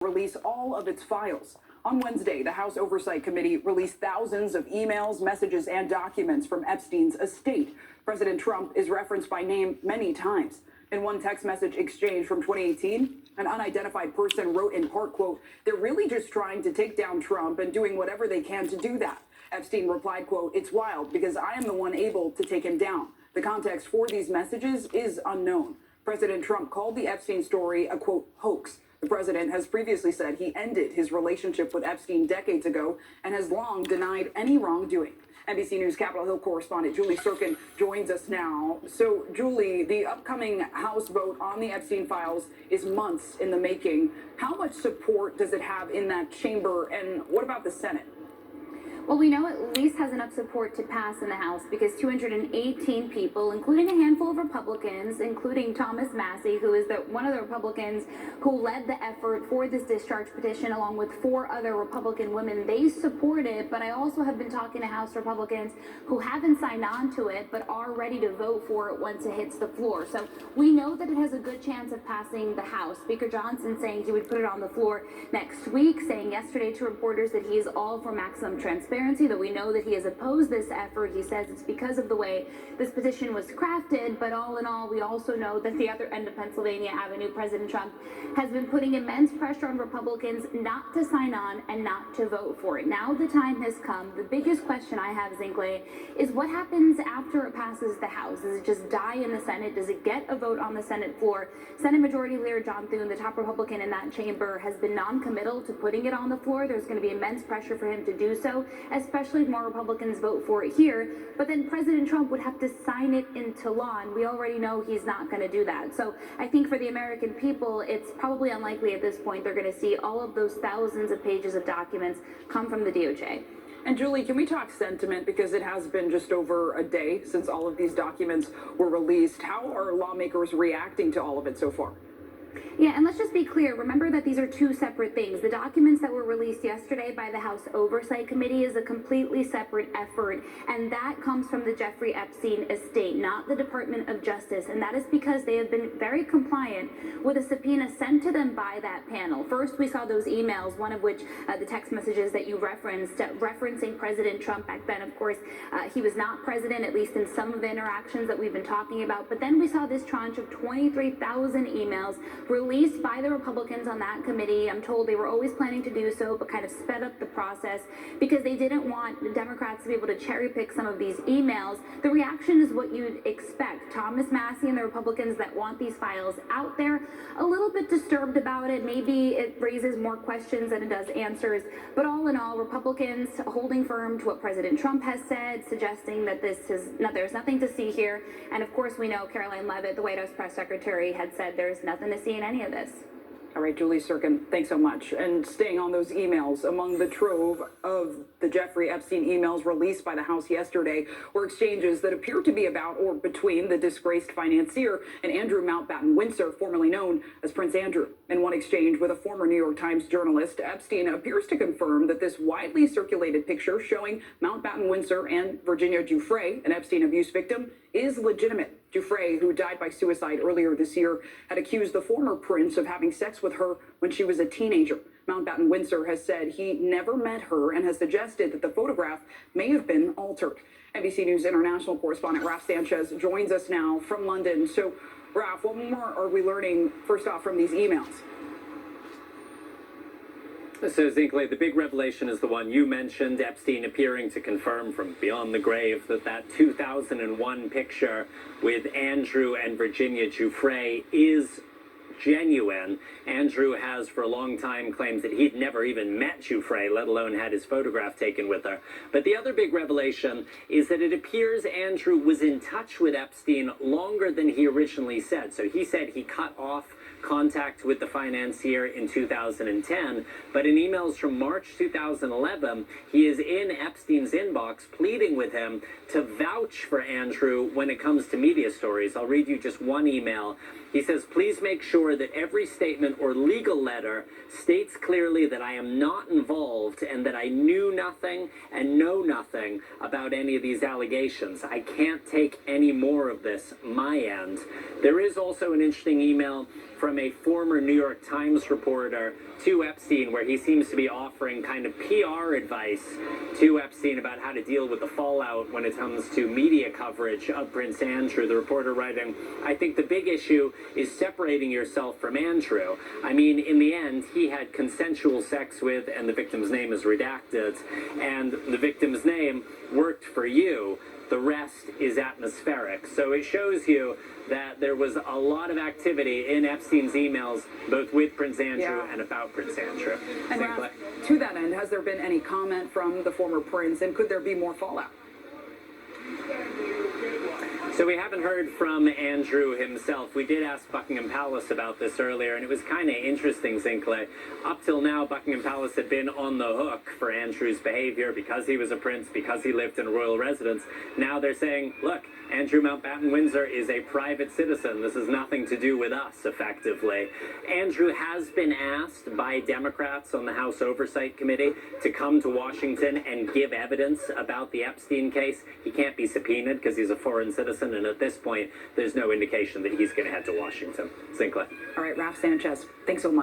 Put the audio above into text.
release all of its files. On Wednesday, the House Oversight Committee released thousands of emails, messages, and documents from Epstein's estate. President Trump is referenced by name many times. In one text message exchange from 2018, an unidentified person wrote in part, quote, "They're really just trying to take down Trump and doing whatever they can to do that." Epstein replied, quote, "It's wild because I am the one able to take him down." The context for these messages is unknown. President Trump called the Epstein story a, quote, hoax. The president has previously said he ended his relationship with Epstein decades ago and has long denied any wrongdoing. NBC News Capitol Hill correspondent Julie Sirkin joins us now. So, Julie, the upcoming House vote on the Epstein files is months in the making. How much support does it have in that chamber, and what about the Senate? Well, we know it at least has enough support to pass in the House because 218 people, including a handful of Republicans, including Thomas Massie, who is one of the Republicans who led the effort for this discharge petition, along with 4 other Republican women, they support it. But I also have been talking to House Republicans who haven't signed on to it but are ready to vote for it once it hits the floor. So we know that it has a good chance of passing the House. Speaker Johnson saying he would put it on the floor next week, saying yesterday to reporters that he is all for maximum transparency, that we know that he has opposed this effort. He says it's because of the way this petition was crafted, but all in all, we also know that the other end of Pennsylvania Avenue, President Trump has been putting immense pressure on Republicans not to sign on and not to vote for it. Now the time has come. The biggest question I have, Zinkley, is what happens after it passes the House? Does it just die in the Senate? Does it get a vote on the Senate floor? Senate Majority Leader John Thune, the top Republican in that chamber, has been non-committal to putting it on the floor. There's going to be immense pressure for him to do so, especially if more Republicans vote for it here. But then President Trump would have to sign it into law, and we already know he's not going to do that. So I think for the American people, it's probably unlikely at this point they're going to see all of those thousands of pages of documents come from the DOJ. And Julie, can we talk sentiment? Because it has been just over a day since all of these documents were released. How are lawmakers reacting to all of it so far? Yeah, and let's just be clear. Remember that these are 2 separate things. The documents that were released yesterday by the House Oversight Committee is a completely separate effort, and that comes from the Jeffrey Epstein estate, not the Department of Justice, and that is because they have been very compliant with a subpoena sent to them by that panel. First, we saw those emails, one of which, the text messages that you referenced, referencing President Trump. Back then, of course, he was not president, at least in some of the interactions that we've been talking about. But then we saw this tranche of 23,000 emails released by the Republicans on that committee. I'm told they were always planning to do so, but kind of sped up the process because they didn't want the Democrats to be able to cherry pick some of these emails. The reaction is what you'd expect. Thomas Massie and the Republicans that want these files out there, a little bit disturbed about it. Maybe it raises more questions than it does answers. But all in all, Republicans holding firm to what President Trump has said, suggesting that there's nothing to see here. And of course, we know Caroline Leavitt, the White House press secretary, had said there's nothing to see in any of this. All right, Julie Sirkin, thanks so much. And staying on those emails, among the trove of the Jeffrey Epstein emails released by the House yesterday were exchanges that appear to be about or between the disgraced financier and Andrew Mountbatten Windsor, formerly known as Prince Andrew. In one exchange with a former New York Times journalist, Epstein appears to confirm that this widely circulated picture showing Mountbatten Windsor and Virginia Giuffre, an Epstein abuse victim, is legitimate. Giuffre, who died by suicide earlier this year, had accused the former prince of having sex with her when she was a teenager. Mountbatten Windsor has said he never met her and has suggested that the photograph may have been altered. NBC News international correspondent Raf Sanchez joins us now from London. So, Raf, what more are we learning, first off, from these emails? So, Zinkley, the big revelation is the one you mentioned, Epstein appearing to confirm from beyond the grave that 2001 picture with Andrew and Virginia Giuffre is genuine. Andrew has for a long time claimed that he'd never even met Giuffre, let alone had his photograph taken with her. But the other big revelation is that it appears Andrew was in touch with Epstein longer than he originally said. So he said he cut off contact with the financier in 2010, but in emails from March 2011, he is in Epstein's inbox pleading with him to vouch for Andrew when it comes to media stories. I'll read you just one email. He says, please make sure that every statement or legal letter states clearly that I am not involved and that I knew nothing and know nothing about any of these allegations. I can't take any more of this, my end. There is also an interesting email from a former New York Times reporter to Epstein, where he seems to be offering kind of PR advice to Epstein about how to deal with the fallout when it comes to media coverage of Prince Andrew. The reporter writing, I think the big issue is separating yourself from Andrew. I mean, in the end, he had consensual sex with, and the victim's name is redacted, and the victim's name worked for you. The rest is atmospheric. So it shows you that there was a lot of activity in Epstein's emails, both with Prince Andrew and about Prince Andrew. And Ralph, to that end, has there been any comment from the former prince, and could there be more fallout? So we haven't heard from Andrew himself. We did ask Buckingham Palace about this earlier, and it was kind of interesting, Sinclair. Up till now, Buckingham Palace had been on the hook for Andrew's behavior because he was a prince, because he lived in a royal residence. Now they're saying, look, Andrew Mountbatten Windsor is a private citizen. This has nothing to do with us, effectively. Andrew has been asked by Democrats on the House Oversight Committee to come to Washington and give evidence about the Epstein case. He can't be subpoenaed because he's a foreign citizen, and at this point, there's no indication that he's going to head to Washington. Sinclair. All right, Ralph Sanchez, thanks so much.